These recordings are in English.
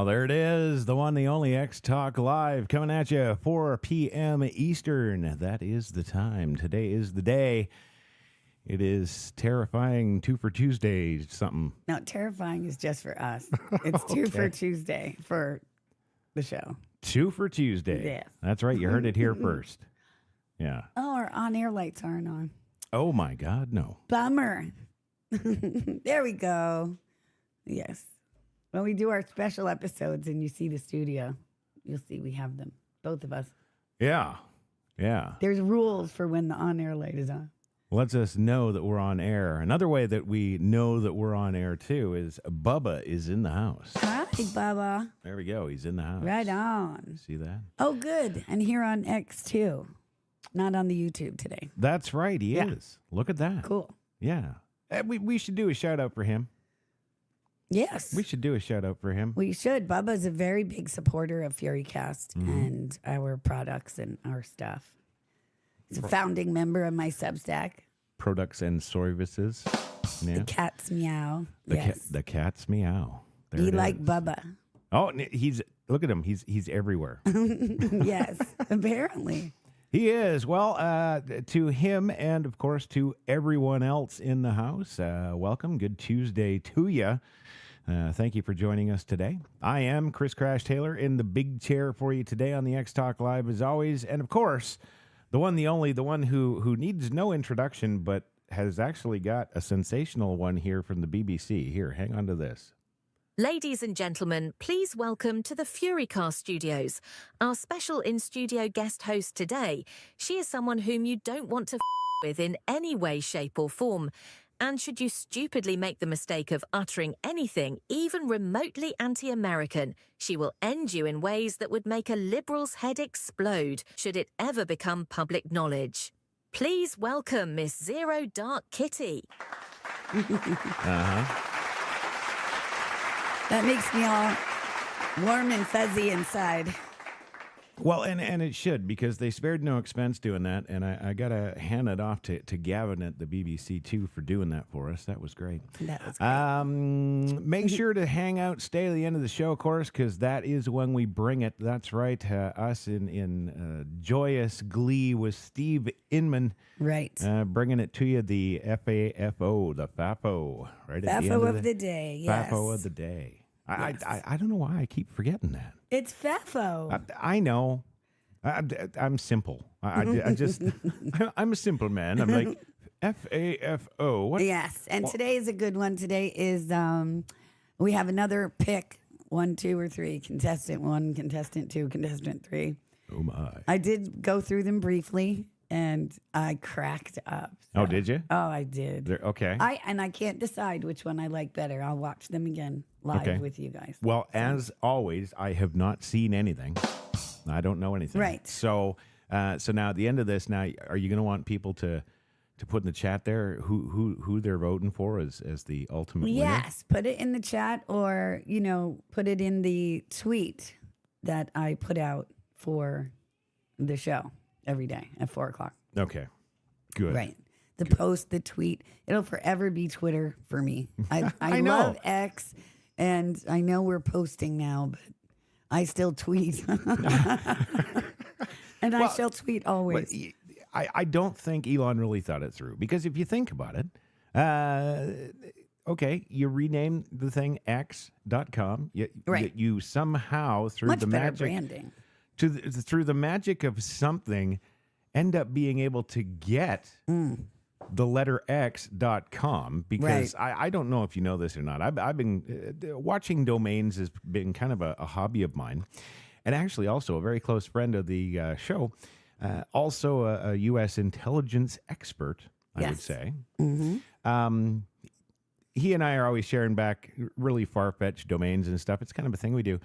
Oh, there it is. The one, the only X-Talk Live coming at you 4 p.m. Eastern. That is the time. Today is the day. It is terrifying 2 for Tuesday something. No, terrifying is just for us. It's 2 for Tuesday for the show. 2 for Tuesday. Yes. That's right. You heard it here first. Yeah. Oh, our on-air lights aren't on. Oh, my God, no. Bummer. There we go. Yes. When we do our special episodes and you see the studio, you'll see we have them, both of us. Yeah. Yeah. There's rules for when the on-air light is on. Lets us know that we're on air. Another way that we know that we're on air, too, is Bubba is in the house. Hi, Bubba. There we go. He's in the house. Right on. See that? Oh, good. And here on X, too. Not on the YouTube today. That's right. He is. Look at that. Cool. Yeah. We should do a shout-out for him. Yes. We should do a shout-out for him. We should. Bubba's a very big supporter of Furycast and our products and our stuff. He's a founding member of my Substack. Products and services. Yeah. The cat's meow. The cat's meow. There Be it like is. Bubba. Oh, look at him. He's everywhere. Yes, apparently. He is. Well, to him and, of course, to everyone else in the house, welcome. Good Tuesday to you. Thank you for joining us today. I am Chris Crash Taylor in the big chair for you today on the X-Talk Live as always. And, of course, the one, the only, the one who needs no introduction but has actually got a sensational one here from the BBC. Here, hang on to this. Ladies and gentlemen, please welcome to the Furycast studios. Our special in-studio guest host today. She is someone whom you don't want to with in any way, shape or form. And should you stupidly make the mistake of uttering anything, even remotely anti-American, she will end you in ways that would make a liberal's head explode should it ever become public knowledge. Please welcome Miss Zero Dark Kitty. That makes me all warm and fuzzy inside. Well, and it should, because they spared no expense doing that, and I got to hand it off to Gavin at the BBC, too, for doing that for us. That was great. That was great. Make sure to hang out, stay to the end of the show, of course, because that is when we bring it. That's right, us in joyous glee with Steve Inman. Right. Bringing it to you, the FAFO, the FAFO. Right at the end FAFO of the day, yes. FAFO of the day. Yes. I don't know why I keep forgetting that. It's FAFO. I know. I'm simple. I just, I'm a simple man. I'm like, FAFO. What? Yes, and today is a good one. Today is, we have another pick, 1, 2, or 3. Contestant 1, contestant 2, contestant 3. Oh, my. I did go through them briefly, and I cracked up. So. Oh, did you? Oh, I did. Okay. I can't decide which one I like better. I'll watch them again live with you guys. Well, as always, I have not seen anything. I don't know anything. Right. So now at the end of this, now are you going to want people to put in the chat there who they're voting for as the ultimate winner? Yes, put it in the chat, or put it in the tweet that I put out for the show every day at 4:00. Okay. Good. Right. The post, the tweet, it'll forever be Twitter for me. I know. love X, and I know we're posting now, but I still tweet. And I shall tweet always. I don't think Elon really thought it through, because if you think about it, okay, you rename the thing X.com. You somehow, through Much the better magic branding. through the magic of something, end up being able to get the letter X.com, because I don't know if you know this or not. I've been watching domains has been kind of a hobby of mine, and actually also a very close friend of the show, also a U.S. intelligence expert, I would say. Mm-hmm. He and I are always sharing back really far-fetched domains and stuff. It's kind of a thing we do.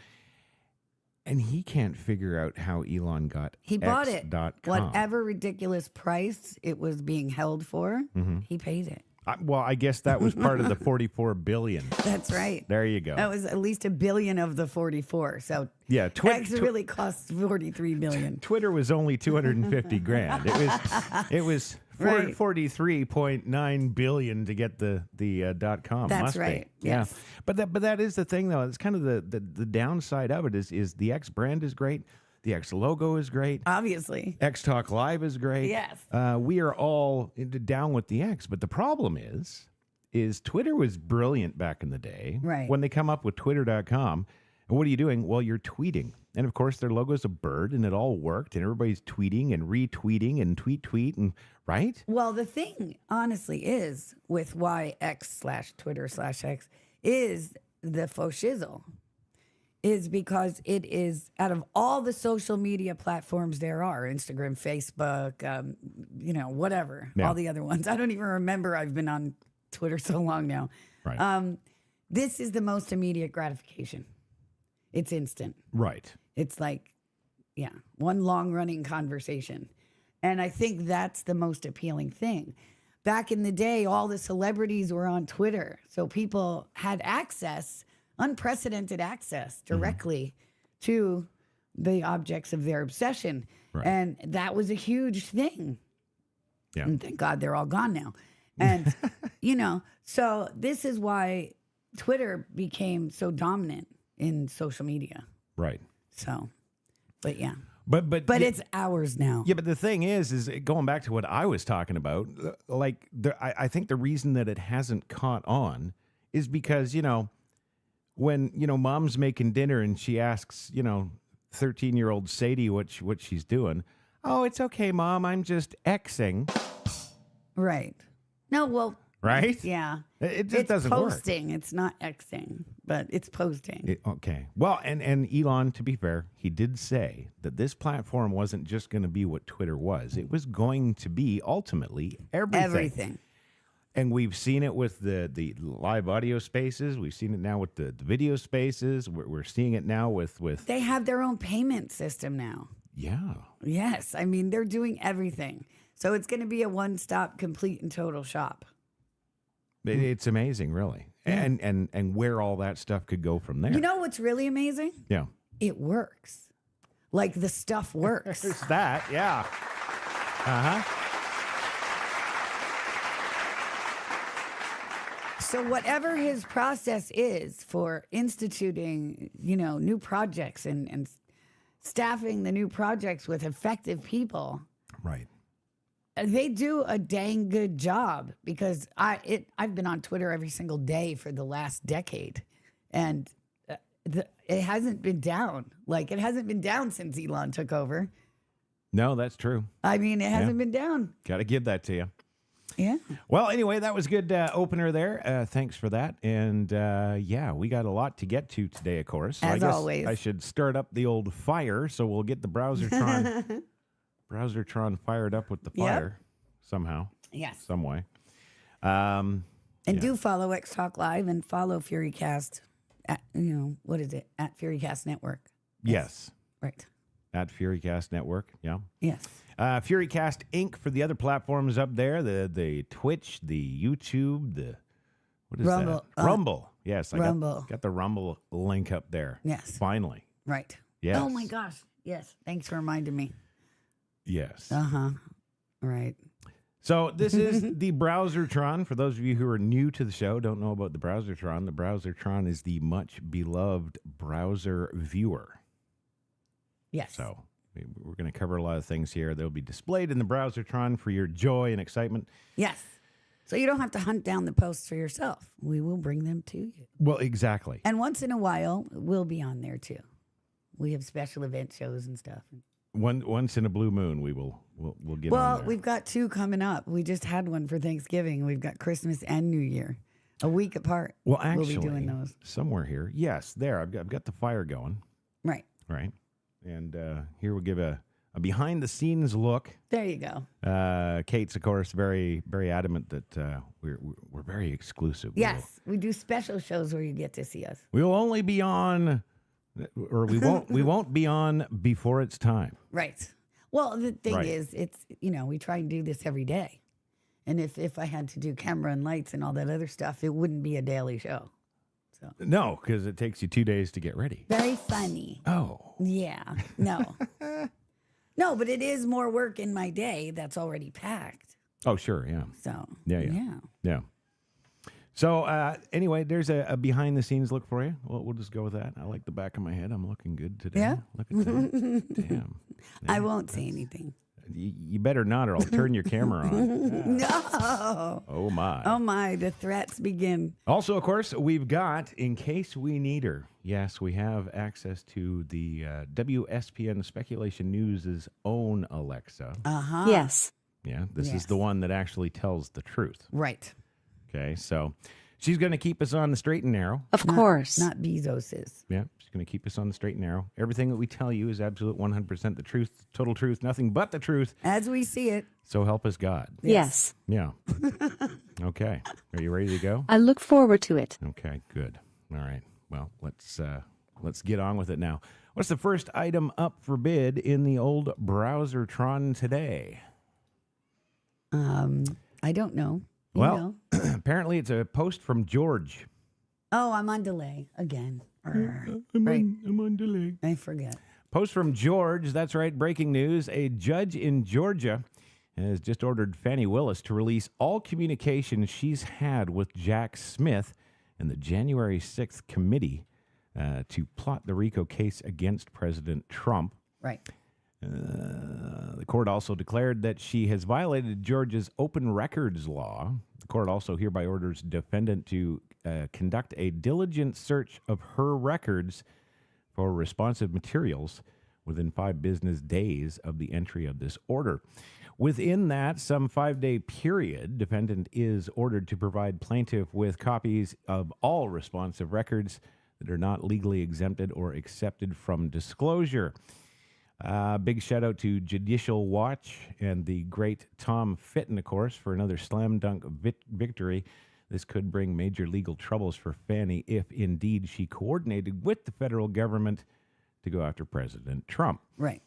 And he can't figure out how Elon got He bought it. X.com. Whatever ridiculous price it was being held for, he paid it. Well, I guess that was part of the 44 billion. That's right. There you go. That was at least $1 billion of the 44. So Yeah, X really costs 43 billion. Twitter was only 250 grand. It was Right. 43.9 billion to get the .com. That's Must right. Be. Yes. Yeah. But that is the thing though. It's kind of the downside of it is the X brand is great. The X logo is great. Obviously. XtalkLIVE is great. Yes. We are all down with the X, but the problem is Twitter was brilliant back in the day. Right. When they come up with twitter.com. And what are you doing? Well, you're tweeting. And of course, their logo's a bird, and it all worked, and everybody's tweeting and retweeting and tweet, and right? Well, the thing, honestly, is with why X/Twitter/X is the faux shizzle is because it is out of all the social media platforms there are, Instagram, Facebook, whatever, Yeah. all the other ones. I don't even remember. I've been on Twitter so long now. Right. This is the most immediate gratification. It's instant. Right. It's like, one long running conversation. And I think that's the most appealing thing. Back in the day, all the celebrities were on Twitter. So people had access, unprecedented access directly to the objects of their obsession. Right. And that was a huge thing. Yeah. And thank God they're all gone now. And, so this is why Twitter became so dominant in social media. Right. So, but yeah. But yeah, It's ours now. Yeah, but the thing is going back to what I was talking about, like I think the reason that it hasn't caught on is because, when, mom's making dinner and she asks, 13-year-old Sadie what she's doing. Oh, it's okay, Mom. I'm just Xing. Right. No, well, Right? yeah. It just It's doesn't work. posting. It's not Xing, but it's posting. Okay. Well, and Elon, to be fair, he did say that this platform wasn't just going to be what Twitter was. It was going to be ultimately everything. And we've seen it with the live audio spaces. We've seen it now with the video spaces. We're seeing it now with They have their own payment system now. yeah. Yes. I mean, they're doing everything. So it's going to be a one-stop, complete and total shop. It's amazing, really. And where all that stuff could go from there. You know what's really amazing? Yeah. It works. Like the stuff works. There's that, yeah. Uh-huh. So whatever his process is for instituting, new projects and staffing the new projects with effective people, Right. they do a dang good job because I've been on Twitter every single day for the last decade, and it hasn't been down. Like, it hasn't been down since Elon took over. No, that's true. I mean, it hasn't been down. Got to give that to you. Yeah. Well, anyway, that was good opener there. Thanks for that. And we got a lot to get to today, of course. So As I guess always. I should start up the old fire, so we'll get the Browsertron fired up with the fire somehow, Yes. some way. And do follow XtalkLIVE and follow Furycast at, what is it? At Furycast Network. Yes. Right. At Furycast Network. Yeah. Yes. Furycast Inc. for the other platforms up there, the Twitch, the YouTube, what is Rumble. that? Rumble. Yes, I Rumble. got the Rumble link up there. Yes. Finally. Right. Yes. Oh my gosh. Yes. Thanks for reminding me. Yes. Uh-huh. Right. So this is the Browsertron. For those of you who are new to the show, don't know about the Browsertron is the much beloved browser viewer. Yes. So we're going to cover a lot of things here. They'll be displayed in the Browsertron for your joy and excitement. Yes. So you don't have to hunt down the posts for yourself. We will bring them to you. Well, exactly. And once in a while, we'll be on there too. We have special event shows and stuff. Once in a blue moon, we'll get on Well, there. we've got 2 coming up. We just had one for Thanksgiving. We've got Christmas and New Year, a week apart. Well, actually, we'll be doing those. somewhere here. Yes, there. I've got the fire going. Right. Right. And here we'll give a behind-the-scenes look. There you go. Kate's, of course, very, very adamant that we're very exclusive. Yes, we do special shows where you get to see us. We'll only be on, or we won't be on before it's time. Right. Well, the thing Right. is, it's, we try and do this every day. And if I had to do camera and lights and all that other stuff, it wouldn't be a daily show. So No, because it takes you 2 days to get ready. very funny. Oh. Yeah. No. No, but it is more work in my day that's already packed. Oh, sure. Yeah. So Yeah. So anyway, there's a behind the scenes look for you. We'll just go with that. I like the back of my head. I'm looking good today. Yeah? Look at that. Damn. I won't say anything. You better not, or I'll turn your camera on. No. Oh my. Oh my, the threats begin. Also, of course, we've got, in case we need her, yes, we have access to the WSPN Speculation News' own Alexa. Uh-huh. Yes. Yeah, this Yes. is the one that actually tells the truth. Right. Okay, so she's going to keep us on the straight and narrow. Of course. Not Bezos's. Yeah, she's going to keep us on the straight and narrow. Everything that we tell you is absolute 100% the truth, total truth, nothing but the truth. As we see it. So help us God. Yes. Yeah. Okay. Are you ready to go? I look forward to it. Okay, good. All right. Well, let's get on with it now. What's the first item up for bid in the old Browsertron today? I don't know. You Well, know? apparently it's a post from George. Oh, I'm on delay again. I'm on delay. I forget. Post from George. That's right. Breaking news. A judge in Georgia has just ordered Fannie Willis to release all communications she's had with Jack Smith in the January 6th committee to plot the RICO case against President Trump. Right. The court also declared that she has violated Georgia's open records law. The court also hereby orders defendant to conduct a diligent search of her records for responsive materials within 5 business days of the entry of this order. Within that, some 5-day period, defendant is ordered to provide plaintiff with copies of all responsive records that are not legally exempted or accepted from disclosure. Big shout out to Judicial Watch and the great Tom Fitton, of course, for another slam dunk victory. This could bring major legal troubles for Fannie if indeed she coordinated with the federal government to go after President Trump. Right.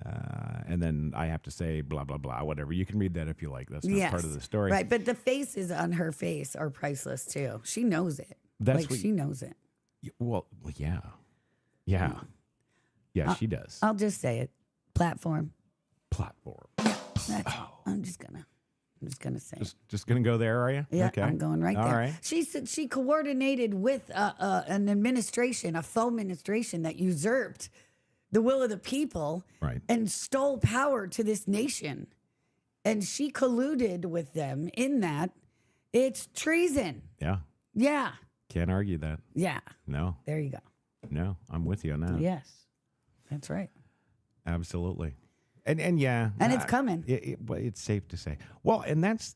And then I have to say, blah, blah, blah, whatever. You can read that if you like. That's not Yes. part of the story. Right. But the faces on her face are priceless too. She knows it. That's like what- she knows it. Well, yeah. Yeah. Yeah, she does. I'll just say it. Platform. Platform. That's I'm just gonna say it. Just going to go there, are you? Yeah, Okay. I'm going right All there. right. She said she coordinated with an administration, a faux administration that usurped the will of the people Right. and stole power to this nation. And she colluded with them in that. It's treason. Yeah. Yeah. Can't argue that. Yeah. No. There you go. No. I'm with you on that. Yes. That's right. Absolutely. And yeah. And it's coming. But it's safe to say. Well, and that's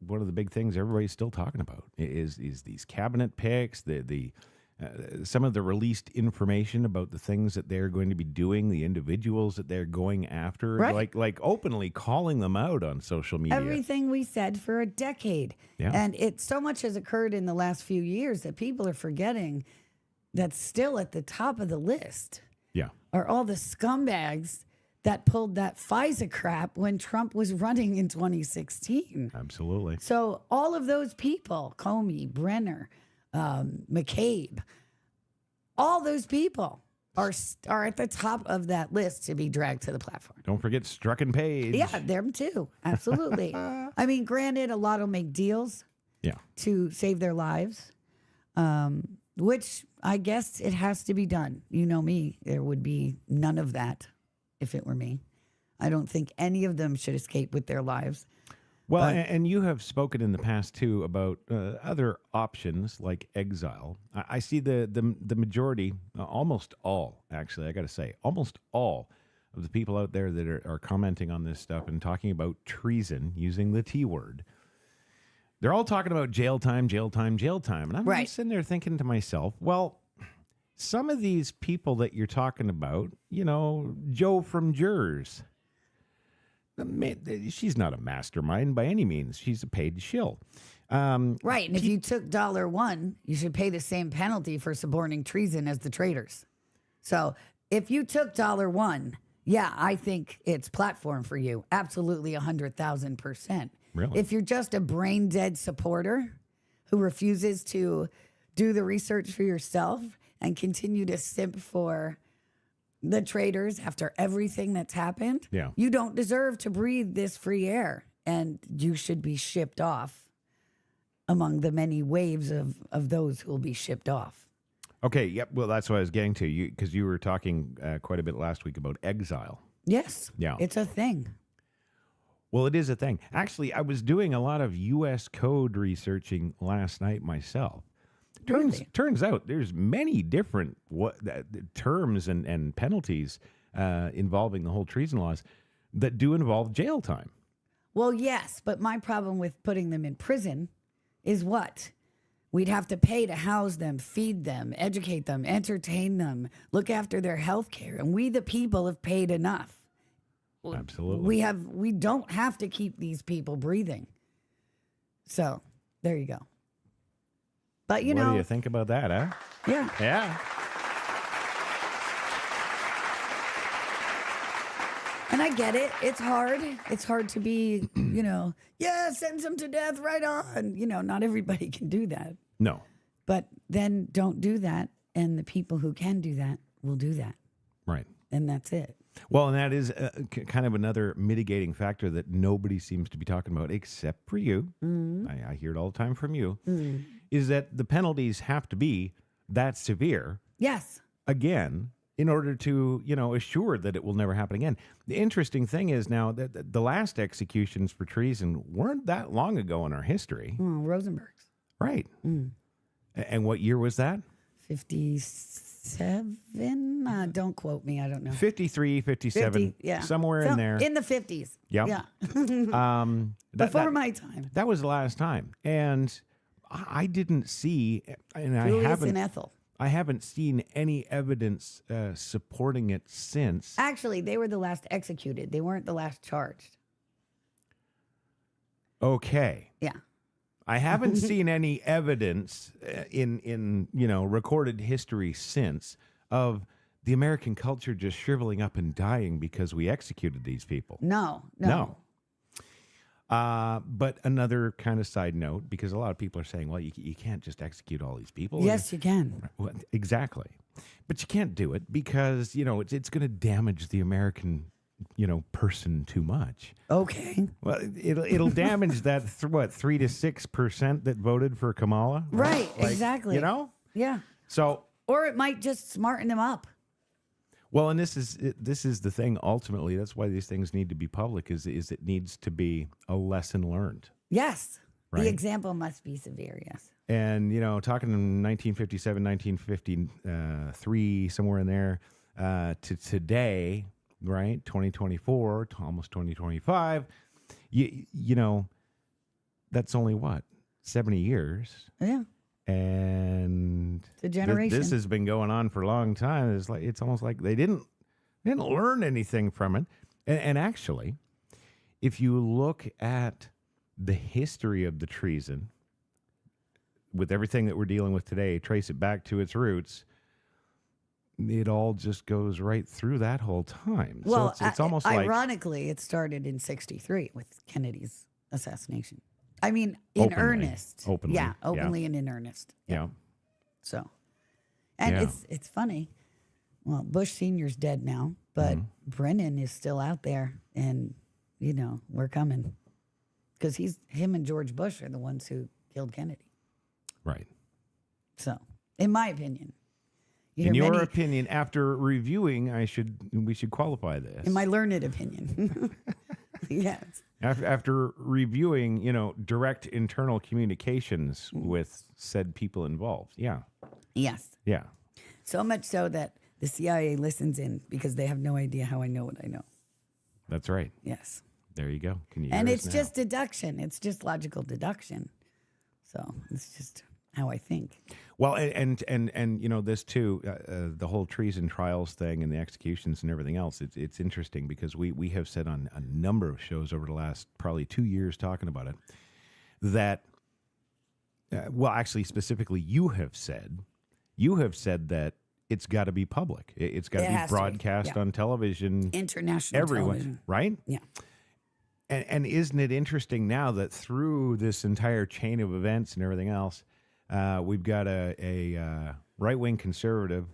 one of the big things everybody's still talking about is these cabinet picks, the some of the released information about the things that they're going to be doing, the individuals that they're going after, Right. like openly calling them out on social media. Everything we said for a decade. Yeah. And so much has occurred in the last few years that people are forgetting that's still at the top of the list Yeah. are all the scumbags that pulled that FISA crap when Trump was running in 2016. Absolutely. So all of those people, Comey, Brenner, McCabe, all those people are at the top of that list to be dragged to the platform. Don't forget Struck and Page. Yeah, them too. Absolutely. I mean, granted, a lot will make deals Yeah. to save their lives, which I guess it has to be done. You know me, there would be none of that if it were me. I don't think any of them should escape with their lives. Well, and you have spoken in the past too about other options like exile. I see the majority, almost all, actually, I got to say, almost all of the people out there that are commenting on this stuff and talking about treason using the T word. They're all talking about jail time, jail time, jail time. And I'm Right. just sitting there thinking to myself, well, some of these people that you're talking about, you know, Joe from Jurors, she's not a mastermind by any means. She's a paid shill. Right. And if you took $1, you should pay the same penalty for suborning treason as the traitors. So if you took $1, yeah, I think it's platform for you. Absolutely 100,000%. Really? If you're just a brain dead supporter who refuses to do the research for yourself and continue to simp for the traders after everything that's happened, Yeah. you don't deserve to breathe this free air, and you should be shipped off among the many waves of those who will be shipped off. Okay, yep. Well, that's what I was getting to, you because you were talking quite a bit last week about exile. Yes. Yeah. It's a thing. Well, it is a thing. Actually, I was doing a lot of U.S. code researching last night myself. Turns out there's many different terms and penalties involving the whole treason laws that do involve jail time. Well, yes, but my problem with putting them in prison is what? We'd have to pay to house them, feed them, educate them, entertain them, look after their health care. And we, the people, have paid enough. Absolutely. We don't have to keep these people breathing. So there you go. But What do you think about that, huh? Yeah. Yeah. And I get it. It's hard. It's hard to be, sentence them to death right on. Not everybody can do that. No. But then don't do that. And the people who can do that will do that. Right. And that's it. Well, and that is kind of another mitigating factor that nobody seems to be talking about, except for you. I hear it all the time from you, is that the penalties have to be that severe. Yes. Again, in order to, assure that it will never happen again. The interesting thing is now that the last executions for treason weren't that long ago in our history. Rosenberg's. Right. And what year was that? 57? Don't quote me. I don't know. 53, 57, 50, yeah. somewhere in there. In the 50s. Yep. Yeah. Before my time. That was the last time. And I didn't see, and Julius and Ethel. I haven't seen any evidence supporting it since. Actually, they were the last executed. They weren't the last charged. Okay. Yeah. I haven't seen any evidence in recorded history since of the American culture just shriveling up and dying because we executed these people. No. But another kind of side note, because a lot of people are saying, well, you can't just execute all these people. Yes, you can. Well, exactly. But you can't do it because, it's going to damage the American, person too much. Okay. Well, it'll damage that 3 to 6% that voted for Kamala. Right. Exactly. Yeah. So, or it might just smarten them up. well, and this is the thing. Ultimately, that's why these things need to be public. Is it needs to be a lesson learned. Yes. Right. The example must be severe. Yes. And talking in 1957, 1953, somewhere in there, to today, right, 2024, to almost 2025. That's only what 70 years. Yeah. And It's a generation. This has been going on for a long time. It's almost like they didn't learn anything from it. And actually, if you look at the history of the treason, with everything that we're dealing with today, trace it back to its roots, it all just goes right through that whole time. Well, so it's almost like, ironically, it started in '63 with Kennedy's assassination. I mean, in Openly. earnest. Openly, Yeah, yeah. openly and in earnest. yeah. So, and Yeah. it's funny. Well, Bush Sr.'s dead now, but Brennan is still out there, and we're coming because him and George Bush are the ones who killed Kennedy. Right. So, in my opinion, In your opinion, after reviewing, we should qualify this. in my learned opinion, yes. After reviewing, direct internal communications with said people involved. Yeah. Yes. Yeah. So much so that the CIA listens in because they have no idea how I know what I know. That's right. Yes. There you go. Can you And hear it's us now? just deduction. It's just logical deduction. So it's just how I think. Well, and this too, the whole treason trials thing and the executions and everything else. It's interesting because we have said on a number of shows over the last probably 2 years talking about it that, actually specifically you have said that it's got to be public. It's got to be broadcast on television. International everyone, television. right? Yeah. And isn't it interesting now that through this entire chain of events and everything else, we've got a right-wing conservative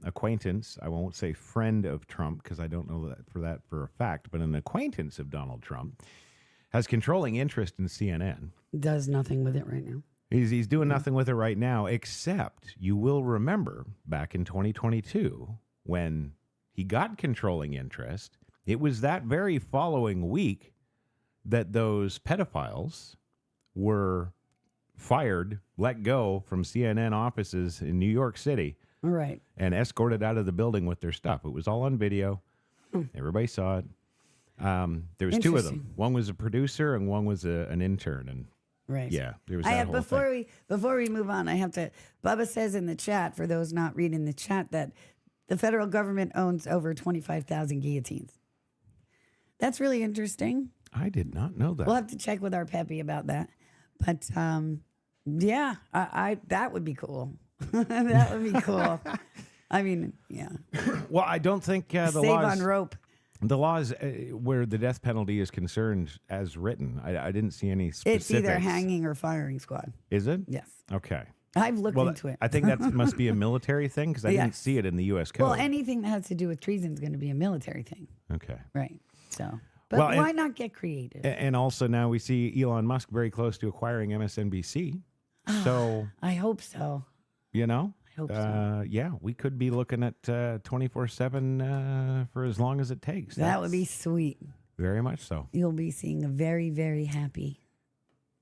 acquaintance, I won't say friend of Trump because I don't know that for a fact, but an acquaintance of Donald Trump has controlling interest in CNN. Does nothing with it right now. He's doing nothing with it right now, except you will remember back in 2022 when he got controlling interest, it was that very following week that those pedophiles were fired, let go from CNN offices in New York City. All right. And escorted out of the building with their stuff. It was all on video. Everybody saw it. There was two of them. One was a producer and one was an intern. And right. Yeah, there was that whole thing. Before we move on, I have to. Bubba says in the chat, for those not reading the chat, that the federal government owns over 25,000 guillotines. That's really interesting. I did not know that. We'll have to check with our Peppy about that. But yeah, I that would be cool. That would be cool. I mean, yeah. Well, I don't think the Save laws on rope. The laws where the death penalty is concerned, as written, I didn't see any specifics. It's either hanging or firing squad. Is it? Yes. Okay. I've looked into it. I think that must be a military thing because I didn't see it in the U.S. code. Well, anything that has to do with treason is going to be a military thing. Okay. Right. So, but why not get creative? And also now we see Elon Musk very close to acquiring MSNBC. So I hope so. You know? I hope so. Yeah, we could be looking at 24/7 for as long as it takes. That would be sweet. Very much so. You'll be seeing a very, very happy.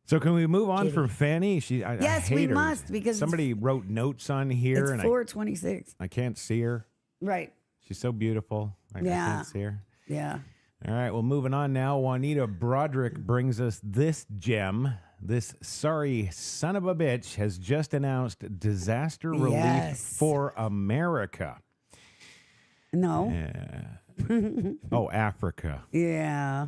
So can we move on from Fanny? Yes, we must, because somebody wrote notes on here. It's 4:26. I can't see her. Right. She's so beautiful. I can't see her. Yeah. All right, well, moving on now. Juanita Broderick brings us this gem. This sorry son of a bitch has just announced disaster relief for America. No. Oh, Africa. Yeah.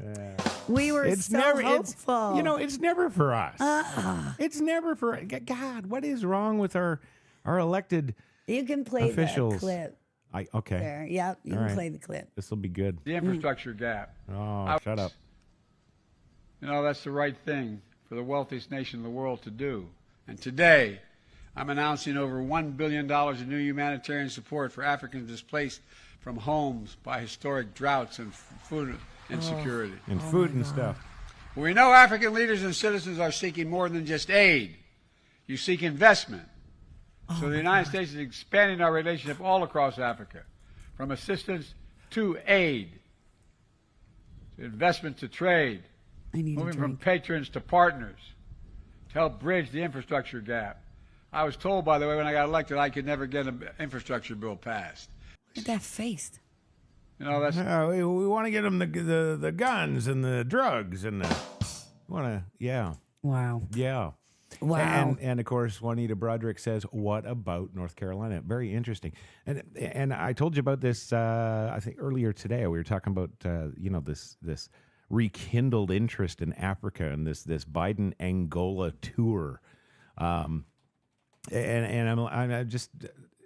We were hopeful. It's never for us. It's never for God. What is wrong with our elected You can play officials? The clip. Okay. There. Yeah, you can play the clip. This will be good. The infrastructure gap. Oh, shut up. That's the right thing for the wealthiest nation in the world to do. And today, I'm announcing over $1 billion in new humanitarian support for Africans displaced from homes by historic droughts and food insecurity. And food and stuff. We know African leaders and citizens are seeking more than just aid. You seek investment. So the United States is expanding our relationship all across Africa, from assistance to aid, to investment to trade, moving from patrons to partners, to help bridge the infrastructure gap. I was told, by the way, when I got elected, I could never get an infrastructure bill passed. Look at that face. That's we want to get them the guns and the drugs and the Wow. Yeah. Wow. And of course, Juanita Broderick says, what about North Carolina? Very interesting. And I told you about this, I think earlier today. We were talking about, this rekindled interest in Africa and this Biden Angola tour. And I'm just,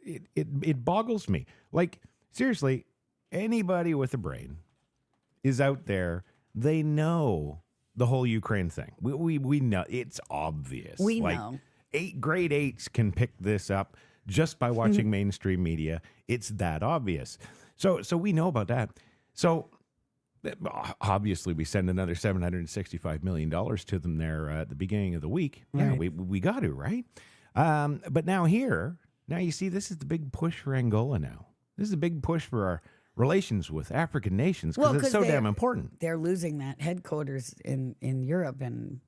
it boggles me. Like, seriously, anybody with a brain is out there. They know the whole Ukraine thing. We know. It's obvious. We know. Grade 8s can pick this up just by watching mainstream media. It's that obvious. So we know about that. So obviously we send another $765 million to them there at the beginning of the week. Right. Yeah, we got to, right? But now you see, this is the big push for Angola now. This is a big push for our relations with African nations because it's so damn important. They're losing that headquarters in Europe, and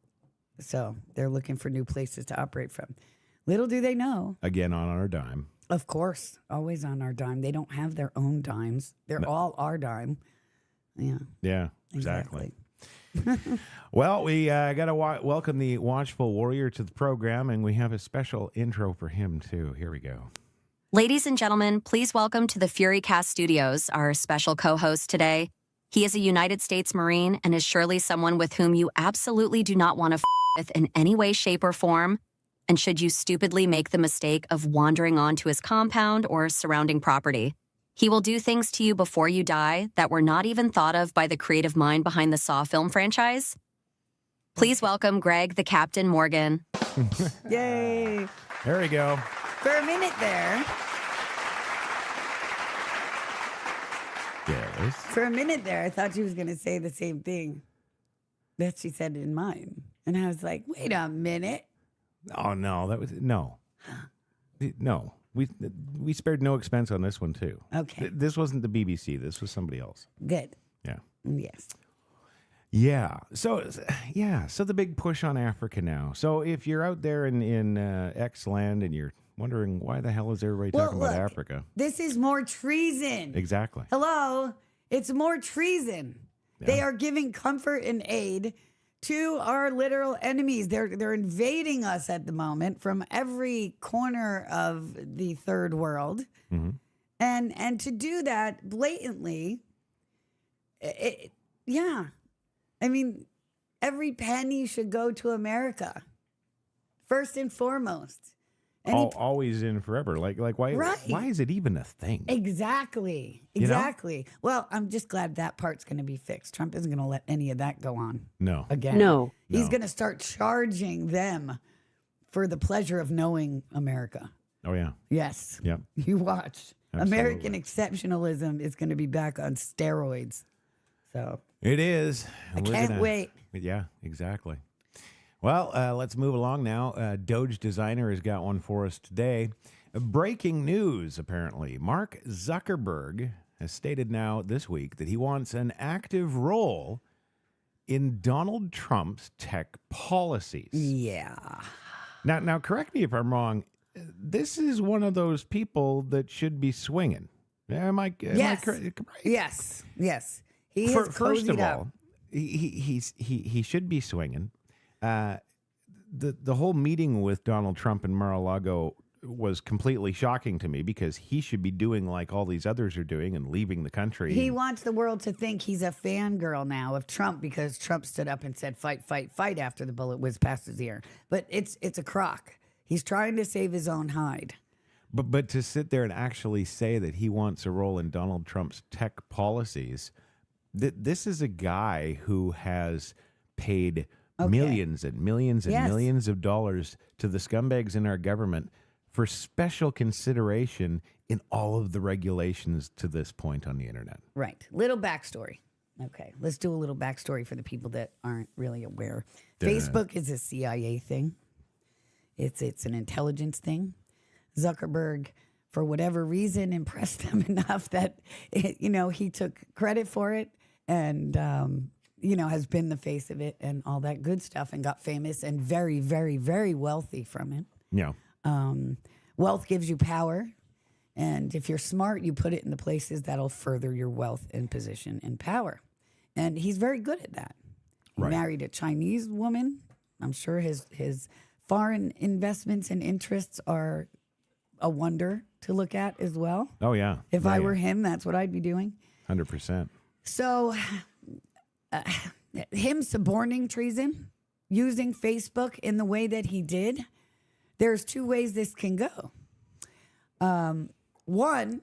so they're looking for new places to operate from. Little do they know. Again, on our dime. Of course, always on our dime. They don't have their own dimes. They're all our dime. Yeah. Yeah, exactly. Well, we got to welcome the Watchful Warrior to the program, and we have a special intro for him, too. Here we go. Ladies and gentlemen, please welcome to the Furycast studios our special co-host today. He is a United States Marine and is surely someone with whom you absolutely do not want to with in any way, shape, or form. And should you stupidly make the mistake of wandering onto his compound or surrounding property, He will do things to you before you die that were not even thought of by the creative mind behind the Saw film franchise. Please welcome Greg the Captain Morgan. Yay. There we go. For a minute there, Yes. For a minute there, I thought she was going to say the same thing that she said in mine. And I was like, wait a minute. Oh no, that was no. No. We spared no expense on this one too. Okay. This wasn't the BBC. This was somebody else. Good. Yeah. Yes. Yeah. So the big push on Africa now. So if you're out there in X land and you're wondering why the hell is everybody talking about Africa? This is more treason. Exactly. Hello? It's more treason. Yeah. They are giving comfort and aid to our literal enemies. They're invading us at the moment from every corner of the third world. Mm-hmm. And to do that blatantly, yeah. I mean, every penny should go to America. First and foremost. Always in forever. Like why? Right. Why is it even a thing? Exactly. Exactly. Well, I'm just glad that part's going to be fixed. Trump isn't going to let any of that go on No. again. No. He's going to start charging them for the pleasure of knowing America. Oh yeah. Yes. Yep. You watch. Absolutely. American exceptionalism is going to be back on steroids. So It is. I can't wait. Yeah. Exactly. Well, let's move along now. Doge Designer has got one for us today. Breaking news, apparently. Mark Zuckerberg has stated now this week that he wants an active role in Donald Trump's tech policies. Yeah. Now, correct me if I'm wrong. This is one of those people that should be swinging. Am I Yes. correct? Yes. Yes. He has First cozied of up. all, he should be swinging. The whole meeting with Donald Trump and Mar-a-Lago was completely shocking to me because he should be doing like all these others are doing and leaving the country. He wants the world to think he's a fangirl now of Trump because Trump stood up and said, fight, fight, fight after the bullet whizzed past his ear. But it's a crock. He's trying to save his own hide. But to sit there and actually say that he wants a role in Donald Trump's tech policies, this is a guy who has paid millions and millions and Yes. millions of dollars to the scumbags in our government for special consideration in all of the regulations to this point on the internet. Right. Little backstory. Okay. Let's do a little backstory for the people that aren't really aware. Duh. Facebook is a CIA thing. It's an intelligence thing. Zuckerberg, for whatever reason, impressed them enough that, he took credit for it and, has been the face of it and all that good stuff and got famous and very, very, very wealthy from it. Yeah. Wealth gives you power. And if you're smart, you put it in the places that'll further your wealth and position and power. And he's very good at that. He Right. married a Chinese woman. I'm sure his foreign investments and interests are a wonder to look at as well. Oh, yeah. If Yeah, I yeah. were him, that's what I'd be doing. 100%. So him suborning treason, using Facebook in the way that he did, there's two ways this can go. One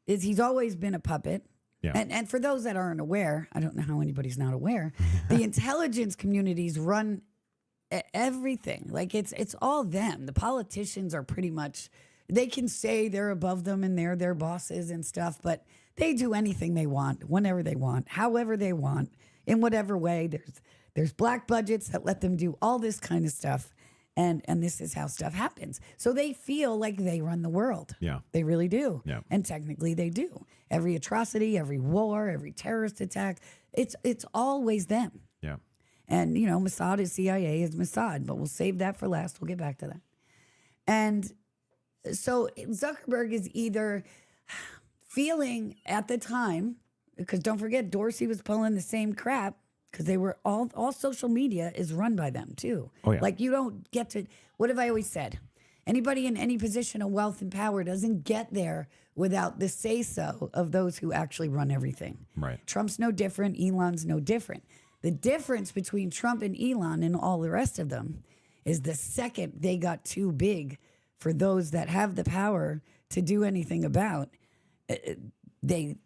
is he's always been a puppet. Yeah. And for those that aren't aware, I don't know how anybody's not aware, the intelligence communities run everything. Like it's all them. The politicians are pretty much, they can say they're above them and they're their bosses and stuff, but they do anything they want, whenever they want, however they want, in whatever way. There's black budgets that let them do all this kind of stuff. And this is how stuff happens. So they feel like they run the world. Yeah. They really do. Yeah. And technically they do. Every atrocity, every war, every terrorist attack, it's always them. Yeah. And, Mossad is CIA is Mossad, but we'll save that for last. We'll get back to that. And so Zuckerberg is either feeling at the time, because don't forget, Dorsey was pulling the same crap, because they were all social media is run by them too. Oh, yeah. Like you don't get to, what have I always said? Anybody in any position of wealth and power doesn't get there without the say-so of those who actually run everything. Right. Trump's no different. Elon's no different. The difference between Trump and Elon and all the rest of them is the second they got too big for those that have the power to do anything about, they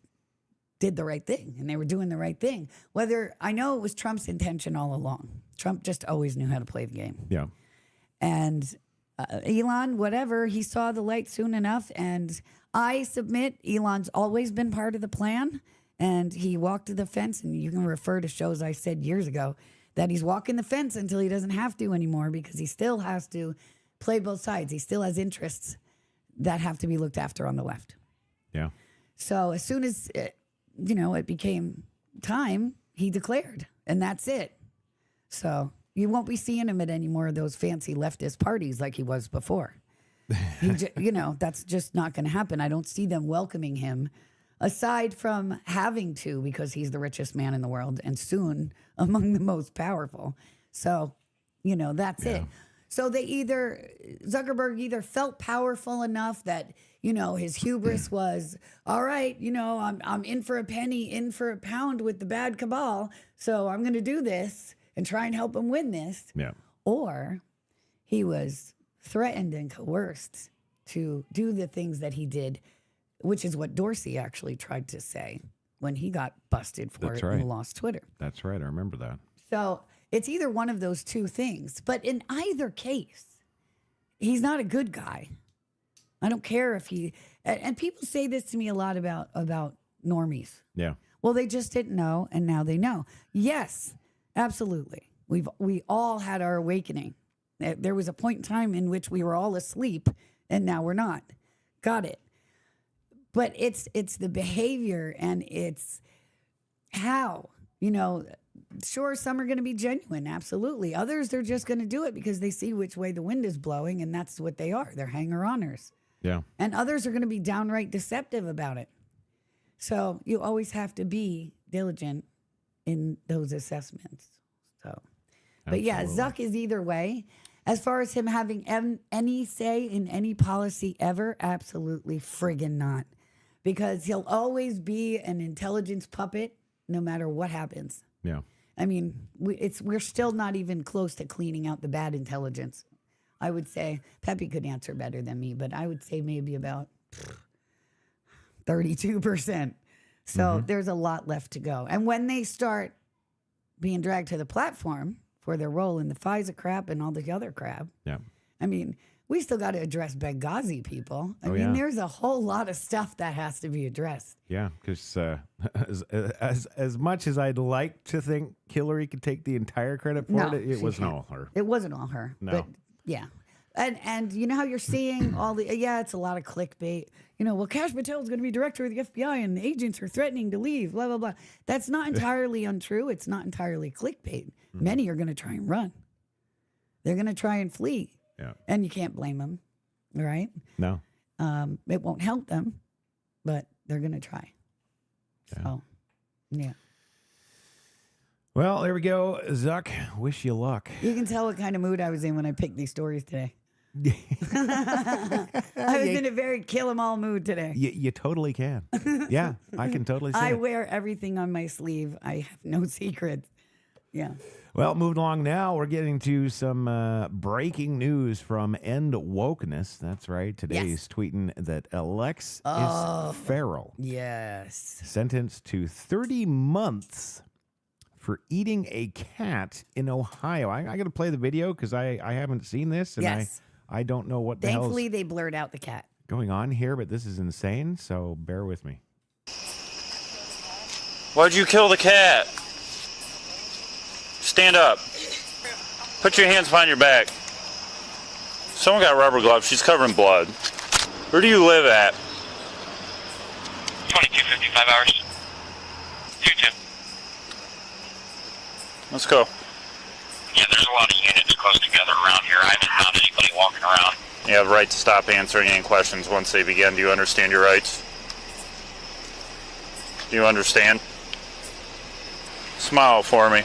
did the right thing and they were doing the right thing. Whether I know it was Trump's intention all along. Trump just always knew how to play the game. Yeah. And Elon, whatever, he saw the light soon enough. And I submit Elon's always been part of the plan. And he walked the fence. And you can refer to shows I said years ago that he's walking the fence until he doesn't have to anymore because he still has to play both sides. He still has interests that have to be looked after on the left. Yeah. So as soon as, it became time, he declared. And that's it. So you won't be seeing him at any more of those fancy leftist parties like he was before. That's just not going to happen. I don't see them welcoming him, aside from having to, because he's the richest man in the world and soon among the most powerful. So, that's it. So Zuckerberg either felt powerful enough that, his hubris was, all right, I'm in for a penny, in for a pound with the bad cabal. So I'm going to do this and try and help him win this. Yeah. Or he was threatened and coerced to do the things that he did, which is what Dorsey actually tried to say when he got busted for it and lost Twitter. That's right. I remember that. So it's either one of those two things. But in either case, he's not a good guy. I don't care if he... And people say this to me a lot about normies. Yeah. Well, they just didn't know, and now they know. Yes, absolutely. We all had our awakening. There was a point in time in which we were all asleep, and now we're not. Got it. But it's the behavior, and it's how. Sure, some are going to be genuine, absolutely. Others, they're just going to do it because they see which way the wind is blowing, and that's what they are. They're hanger-oners. Yeah. And others are going to be downright deceptive about it. So you always have to be diligent in those assessments. So, but yeah, Zuck is either way. As far as him having any say in any policy ever, absolutely friggin' not. Because he'll always be an intelligence puppet no matter what happens. Yeah. I mean, we're still not even close to cleaning out the bad intelligence. I would say, Pepe could answer better than me, but I would say maybe about 32%. So there's a lot left to go. And when they start being dragged to the platform for their role in the FISA crap and all the other crap, I mean, we still got to address Benghazi people. I mean, there's a whole lot of stuff that has to be addressed. Yeah, because as much as I'd like to think Hillary could take the entire credit for it wasn't all her. It wasn't all her. No. But yeah. And you know how you're seeing all the, it's a lot of clickbait. Well, Kash Patel is going to be director of the FBI and the agents are threatening to leave, blah, blah, blah. That's not entirely untrue. It's not entirely clickbait. Many are going to try and run. They're going to try and flee. Yeah. And you can't blame them, right? No. It won't help them, but they're going to try. Yeah. So, yeah. Well, there we go. Zuck, wish you luck. You can tell what kind of mood I was in when I picked these stories today. I was in a very kill 'em all mood today. You totally can. Yeah, I can totally see I it. wear everything on my sleeve. I have no secrets. Yeah. Well, moving along now, we're getting to some breaking news from End Wokeness. That's right. Today he's tweeting that Alexis Farrell sentenced to 30 months for eating a cat in Ohio. I got to play the video because I haven't seen this, and I don't know what the hell Thankfully, they blurred out the cat. Going on here, but this is insane, so bear with me. Why'd you kill the cat? Stand up. Put your hands behind your back. Someone got rubber gloves. She's covered in blood. Where do you live at? 2255 hours. 22. Let's go. Yeah, there's a lot of units close together around here. I haven't found anybody walking around. You have the right to stop answering any questions once they begin. Do you understand your rights? Do you understand? Smile for me.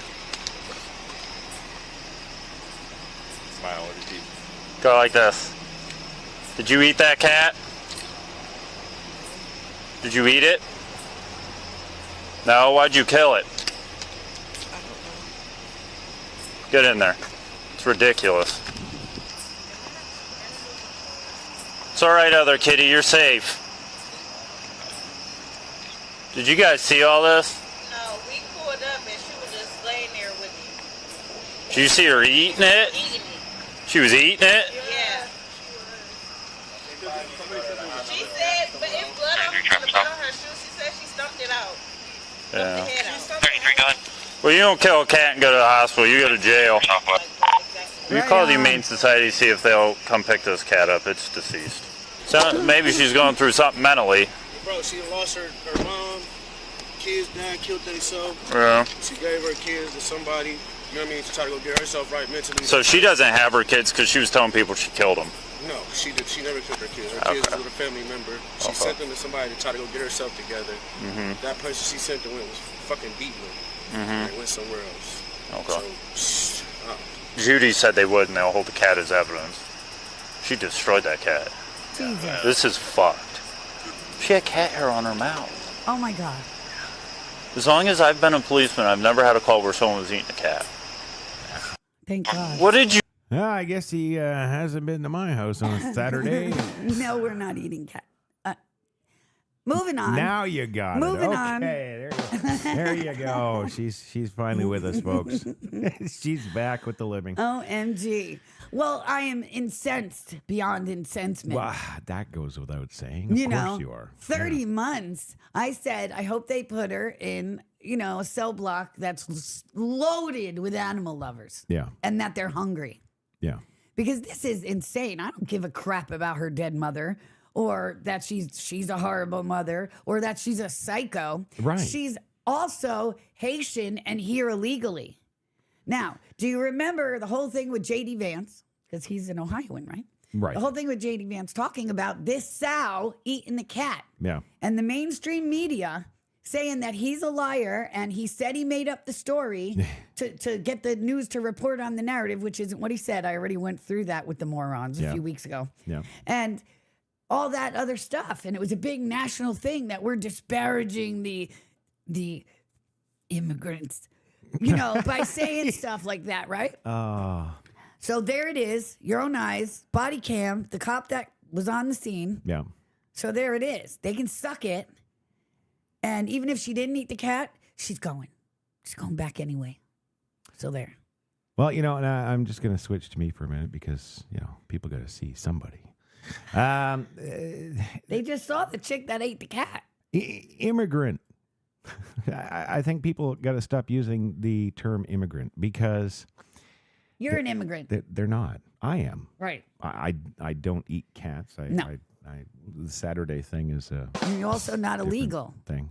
Smile with your teeth. Go like this. Did you eat that cat? Did you eat it? No? Why'd you kill it? Get in there. It's ridiculous. It's alright, other kitty. You're safe. Did you guys see all this? No, we pulled up and she was just laying there with me. Did you see her eating it? Eating it. She was eating it? Yeah. She said, but it's blood on her shoes. She said she stumped it out. Yeah. 33 gun. Well, you don't kill a cat and go to the hospital. You go to jail. You call the Humane Society, see if they'll come pick this cat up. It's deceased. So maybe she's going through something mentally. Bro, she lost her mom, kids, dad killed themselves. Yeah. She gave her kids to somebody, you know what I mean, to try to go get herself right mentally. So she doesn't have her kids because she was telling people she killed them. No, she never killed her kids. Her kids was with a family member. She sent them to somebody to try to go get herself together. That person she sent them with was fucking beating them. And went somewhere else. Okay. So, Judy said they would, and they'll hold the cat as evidence. She destroyed that cat. Jesus. This is fucked. She had cat hair on her mouth. Oh my God. As long as I've been a policeman, I've never had a call where someone was eating a cat. Thank God. What did you... I guess he hasn't been to my house on a Saturday. No, we're not eating cat. Moving on. Now you got Moving it. on. Okay, there you go. She's finally with us, folks. She's back with the living. OMG. Well, I am incensed beyond incensement. Well, that goes without saying. Of course you are. 30 months. I said, I hope they put her in, a cell block that's loaded with animal lovers. Yeah. And that they're hungry. Yeah. Because this is insane. I don't give a crap about her dead mother or that she's a horrible mother or that she's a psycho. Right. She's also Haitian and here illegally. Now, do you remember the whole thing with J.D. Vance? Because he's an Ohioan, right? Right. The whole thing with J.D. Vance talking about this sow eating the cat. Yeah. And the mainstream media saying that he's a liar and he said he made up the story to get the news to report on the narrative, which isn't what he said. I already went through that with the morons a few weeks ago. Yeah. And all that other stuff. And it was a big national thing that we're disparaging the immigrants, by saying stuff like that, right? So there it is, your own eyes, body cam, the cop that was on the scene. Yeah. So there it is. They can suck it. And even if she didn't eat the cat, she's going. She's going back anyway. So there. Well, and I'm just going to switch to me for a minute because, people got to see somebody. They just saw the chick that ate the cat. Immigrant. I think people got to stop using the term immigrant because... You're an immigrant. They're not. I am. Right. I don't eat cats. No. The Saturday thing is a... And you're also not illegal. Thing.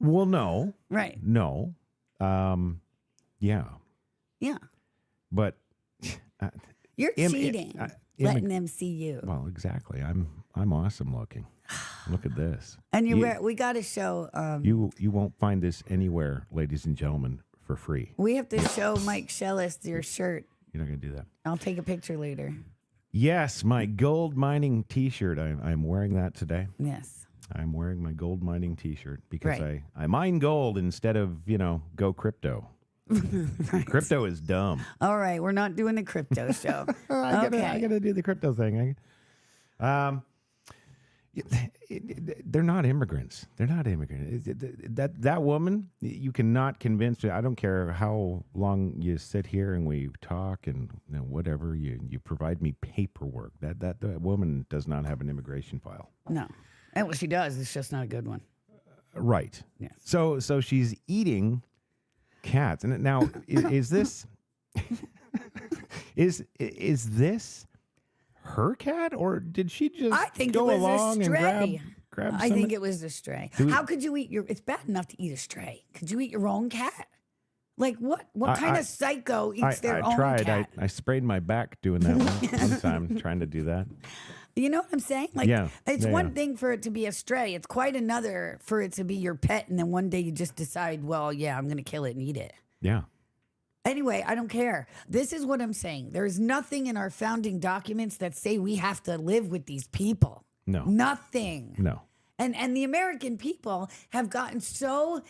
Well, no. Right. No. Yeah. Yeah. But... You're cheating. Letting them see you. Well, exactly. I'm awesome looking. Look at this. And we got to show... you won't find this anywhere, ladies and gentlemen, for free. We have to show Mike Shellis your shirt. You're not going to do that. I'll take a picture later. Yes, my gold mining T-shirt. I'm wearing that today. Yes. I'm wearing my gold mining T-shirt because right. I mine gold instead of, go crypto. Right. Crypto is dumb. All right, we're not doing the crypto show. I gotta do the crypto thing. They're not immigrants. They're not immigrants. That woman, you cannot convince me. I don't care how long you sit here and we talk and whatever. You provide me paperwork. That woman does not have an immigration file. No, and what she does is just not a good one. Right. Yes. So she's eating cats, and now is this is this her cat, or did she just I think go it was along a stray. and grab I some think it was a stray. How could you eat it's bad enough to eat a stray. Could you eat your own cat? Like what kind of psycho eats their own tried. cat? I sprayed my back doing that one time trying to do that. You know what I'm saying? Like, yeah. It's one thing for it to be a stray. It's quite another for it to be your pet, and then one day you just decide, well, yeah, I'm going to kill it and eat it. Yeah. Anyway, I don't care. This is what I'm saying. There's nothing in our founding documents that say we have to live with these people. No. Nothing. No. And the American people have gotten so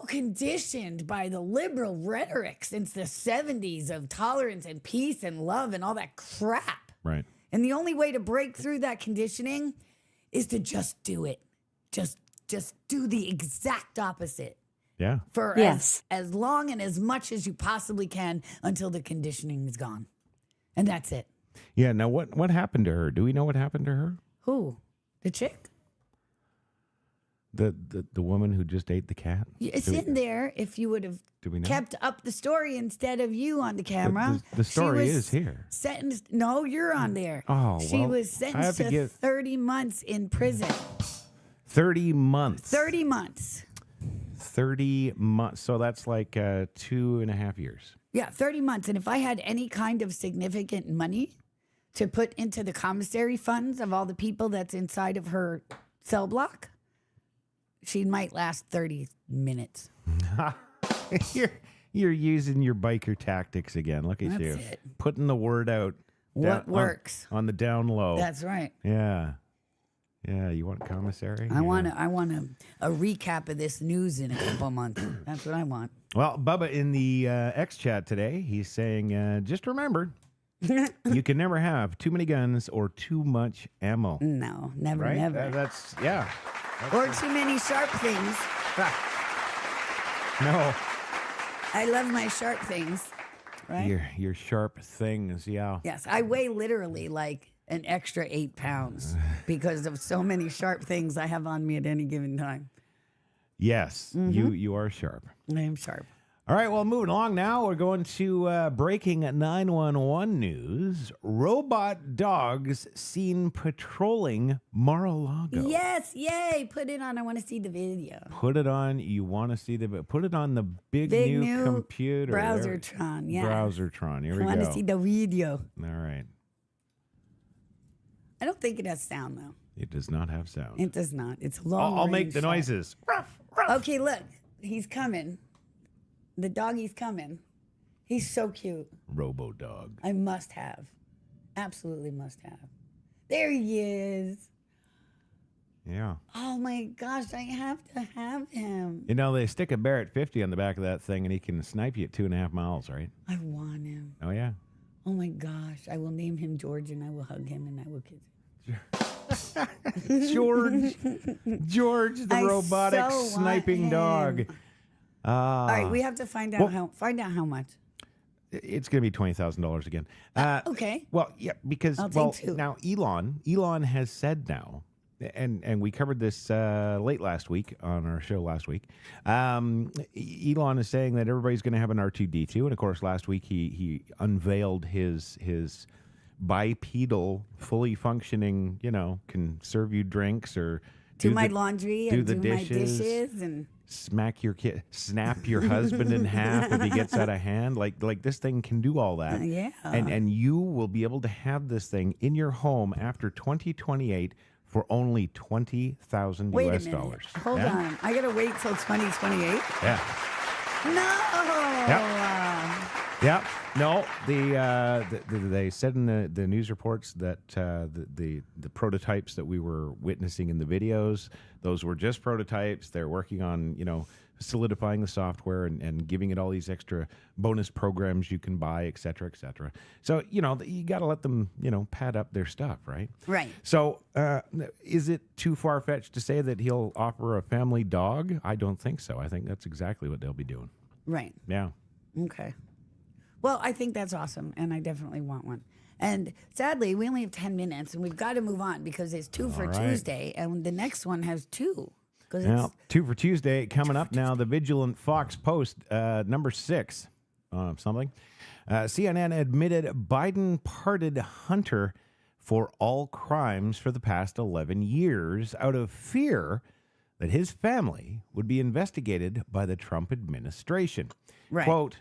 conditioned by the liberal rhetoric since the 70s of tolerance and peace and love and all that crap. Right. And the only way to break through that conditioning is to just do it. Just just do the exact opposite. Yeah. For as long and as much as you possibly can until the conditioning is gone. And that's it. Yeah. Now, what happened to her? Do we know what happened to her? Who? The chick? The woman who just ate the cat? It's in there if you would have kept up the story instead of you on the camera. The story is here. Sentenced. No, you're on there. Oh, she was sentenced to 30 months in prison. 30 months. 30 months. 30 months. So that's like 2.5 years. Yeah, 30 months. And if I had any kind of significant money to put into the commissary funds of all the people that's inside of her cell block, she might last 30 minutes. You're using your biker tactics again. Look at you. It. Putting the word out. What works. On the down low. That's right. Yeah. Yeah, you want commissary? I want a recap of this news in a couple months. That's what I want. Well, Bubba in the X chat today, he's saying, just remember, you can never have too many guns or too much ammo. No, never, right? never. That's or too many sharp things. No. I love my sharp things. Right? Your sharp things, yeah. Yes, I weigh literally like an extra 8 pounds because of so many sharp things I have on me at any given time. Yes, you are sharp. I am sharp. All right, well, moving along now, we're going to breaking 911 news. Robot dogs seen patrolling Mar-a-Lago. Yes, yay! Put it on. I want to see the video. Put it on. You want to see put it on the big new computer. Browsertron, yeah. Browsertron. Here we go. I want to see the video. All right. I don't think it has sound, though. It does not have sound. It does not. It's long. I'll make the noises. Ruff, ruff. Okay, look. He's coming. The doggy's coming. He's so cute. Robo dog. I must have. Absolutely must have. There he is. Yeah. Oh my gosh, I have to have him. You know, they stick a Barrett 50 on the back of that thing and he can snipe you at 2.5 miles, right? I want him. Oh, yeah. Oh my gosh. I will name him George and I will hug him and I will kiss him. George, the robotic sniping dog. All right, we have to find out how much. It's going to be $20,000 again. Okay. Well, yeah, because now Elon has said now, and we covered this late last week on our show last week. Elon is saying that everybody's going to have an R2D2, and of course, last week he unveiled his bipedal, fully functioning, can serve you drinks or do my laundry and do my dishes and snap your husband in half if he gets out of hand. Like this thing can do all that. Yeah. And you will be able to have this thing in your home after 2028 for only $20,000 US dollars. Hold on. I got to wait till 2028? Yeah. No. Yep. Yep. No, they said in the news reports that the prototypes that we were witnessing in the videos, those were just prototypes. They're working on, solidifying the software and giving it all these extra bonus programs you can buy, et cetera, et cetera. So, you got to let them, pad up their stuff, right? Right. So is it too far-fetched to say that he'll offer a family dog? I don't think so. I think that's exactly what they'll be doing. Right. Yeah. Okay. Well, I think that's awesome, and I definitely want one. And sadly, we only have 10 minutes, and we've got to move on because it's 2 for Tuesday, and the next one has 2. Now, 2 for Tuesday coming up now. The Vigilant Fox Post, number 6, something. CNN admitted Biden pardoned Hunter for all crimes for the past 11 years out of fear that his family would be investigated by the Trump administration. Right. Quote,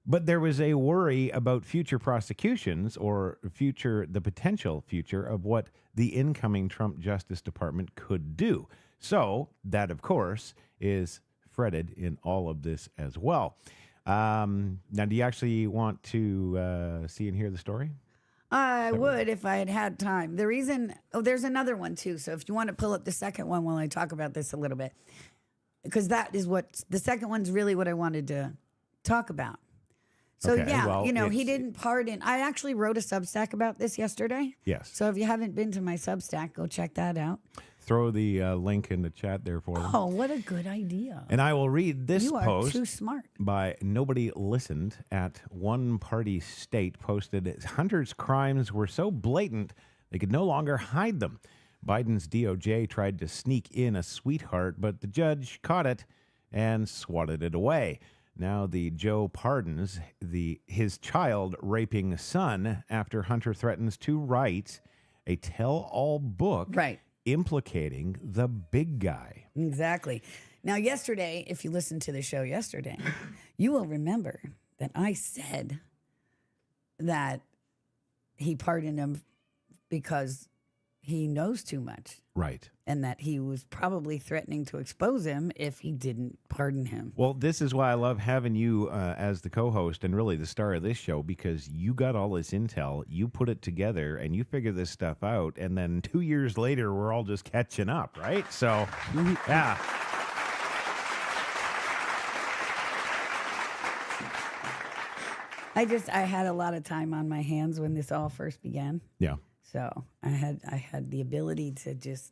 but there was a worry about future prosecutions or the potential future of what the incoming Trump Justice Department could do. So that, of course, is fretted in all of this as well. Now, do you actually want to see and hear the story? I would if I had had time. The reason, there's another one too. So if you want to pull up the second one while I talk about this a little bit, because that is the second one's really what I wanted to talk about. So, he didn't pardon. I actually wrote a Substack about this yesterday. Yes. So if you haven't been to my Substack, go check that out. throw the link in the chat there for them. Oh, what a good idea. And I will read this You are post too smart. by Nobody Listened at One Party State posted, Hunter's crimes were so blatant they could no longer hide them. Biden's DOJ tried to sneak in a sweetheart, but the judge caught it and swatted it away. Now the Joe pardons his child raping son after Hunter threatens to write a tell-all book implicating the big guy. Exactly. Now, yesterday, if you listened to the show yesterday, you will remember that I said that he pardoned him because he knows too much. Right. And that he was probably threatening to expose him if he didn't pardon him. Well, this is why I love having you as the co-host and really the star of this show, because you got all this intel, you put it together, and you figure this stuff out, and then 2 years later, we're all just catching up, right? So, yeah. I had a lot of time on my hands when this all first began. Yeah. So I had the ability to just.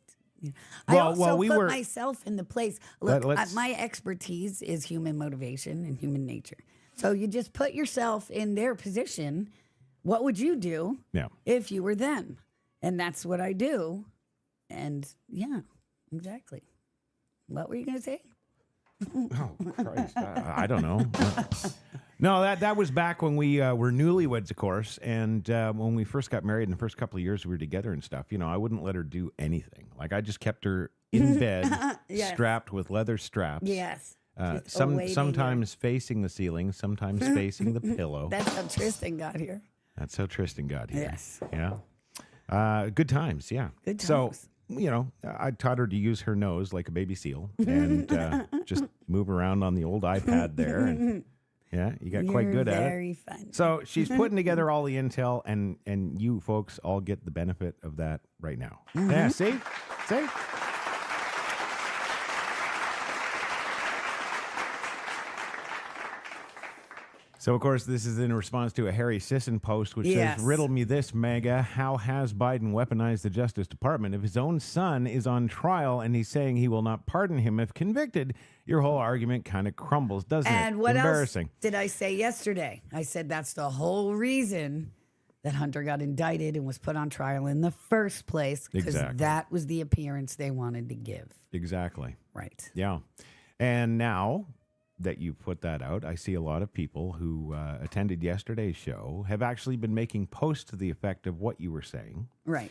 Well, I also we put were- myself in the place. Look, Let's- my expertise is human motivation and human nature. So you just put yourself in their position. What would you do if you were them? And that's what I do. And yeah, exactly. What were you going to say? Oh, Christ. I don't know. No, that was back when we were newlyweds, of course. And when we first got married in the first couple of years we were together and stuff, I wouldn't let her do anything. Like, I just kept her in bed, strapped with leather straps. Yes. Sometimes facing the ceiling, sometimes facing the pillow. That's how Tristan got here. That's how Tristan got here. Yes. Yeah. Good times, yeah. Good times. So, I taught her to use her nose like a baby seal and just move around on the old iPad there. And yeah, you got quite good at it. Very fun. So she's putting together all the intel, and you folks all get the benefit of that right now. Yeah, see? So, of course, this is in response to a Harry Sisson post, which says, riddle me this, MAGA. How has Biden weaponized the Justice Department? If his own son is on trial and he's saying he will not pardon him if convicted, your whole argument kind of crumbles, doesn't it? And what Embarrassing. else did I say yesterday? I said that's the whole reason that Hunter got indicted and was put on trial in the first place, because that was the appearance they wanted to give. Exactly. Right. Yeah. And now that you put that out, I see a lot of people who attended yesterday's show have actually been making posts to the effect of what you were saying. Right.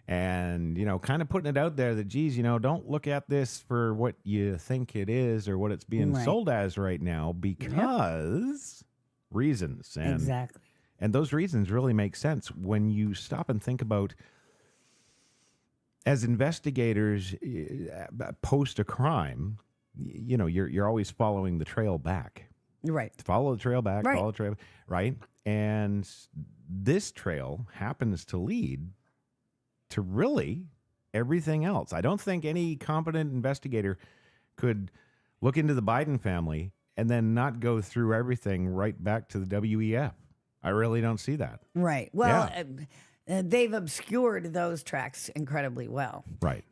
And, kind of putting it out there that, geez, don't look at this for what you think it is or what it's being sold as right now, because reasons. And, exactly. And those reasons really make sense when you stop and think about, as investigators post a crime, you're always following the trail back. Right. Follow the trail back, Right. follow the trail, right? And this trail happens to lead to really everything else. I don't think any competent investigator could look into the Biden family and then not go through everything right back to the WEF. I really don't see that. Right. Well, they've obscured those tracks incredibly well. Right.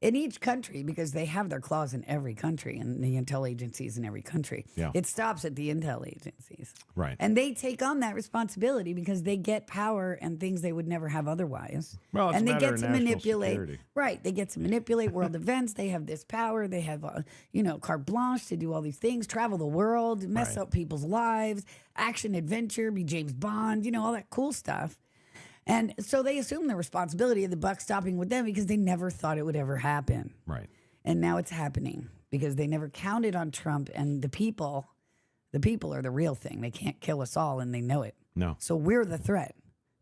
In each country, because they have their claws in every country and the intel agencies in every country. Yeah. It stops at the intel agencies. Right. And they take on that responsibility because they get power and things they would never have otherwise. Well, it's and a they matter get of to national manipulate. security. Right. They get to manipulate world events. They have this power. They have, carte blanche to do all these things, travel the world, mess up people's lives, action, adventure, be James Bond, all that cool stuff. And so they assume the responsibility of the buck stopping with them because they never thought it would ever happen. Right. And now it's happening because they never counted on Trump, and the people are the real thing. They can't kill us all, and they know it. No. So we're the threat.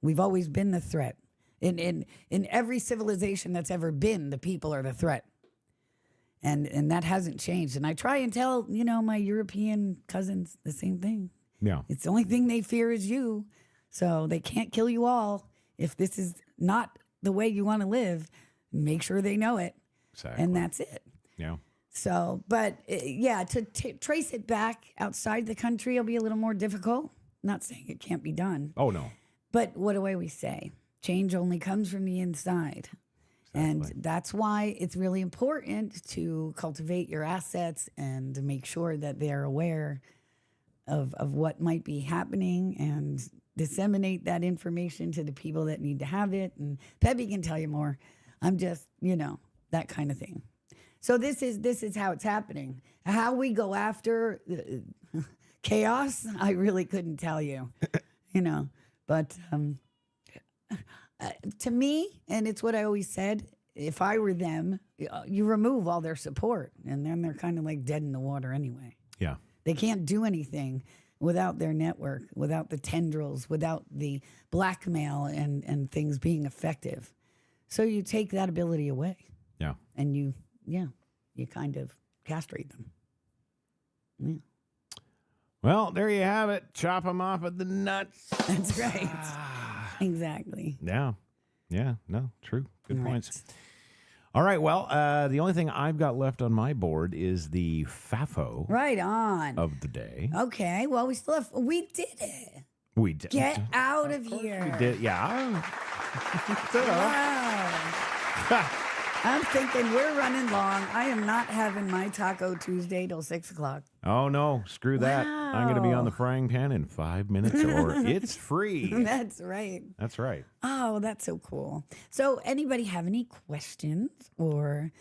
We've always been the threat. In every civilization that's ever been, the people are the threat. And that hasn't changed. And I try and tell, my European cousins the same thing. Yeah. It's the only thing they fear is you. So they can't kill you all. If this is not the way you want to live, make sure they know it. Exactly. And that's it. Yeah. So, but to trace it back outside the country will be a little more difficult. Not saying it can't be done. Oh, no. But what do we say? Change only comes from the inside. And that's why it's really important to cultivate your assets and to make sure that they're aware of what might be happening and disseminate that information to the people that need to have it. And Peppy can tell you more. I'm just, that kind of thing. So this is how it's happening. How we go after chaos, I really couldn't tell you, But to me, and it's what I always said, if I were them, you remove all their support, and then they're kind of like dead in the water anyway. Yeah. They can't do anything without their network, without the tendrils, without the blackmail and things being effective. So you take that ability away. Yeah. And you kind of castrate them. Yeah. Well, there you have it. Chop them off at the nuts. That's right. Exactly. Yeah. Yeah. No, true. Good Right. points. All right. Well, the only thing I've got left on my board is the FAFO Right on. of the day. Okay. Well, we did it. We did. Get out of here. We did. Yeah. Wow. I'm thinking we're running long. I am not having my Taco Tuesday till 6 o'clock. Oh, no. Screw that. I'm going to be on the Wow. frying pan in 5 minutes or it's free. That's right. That's right. Oh, that's so cool. So anybody have any questions or...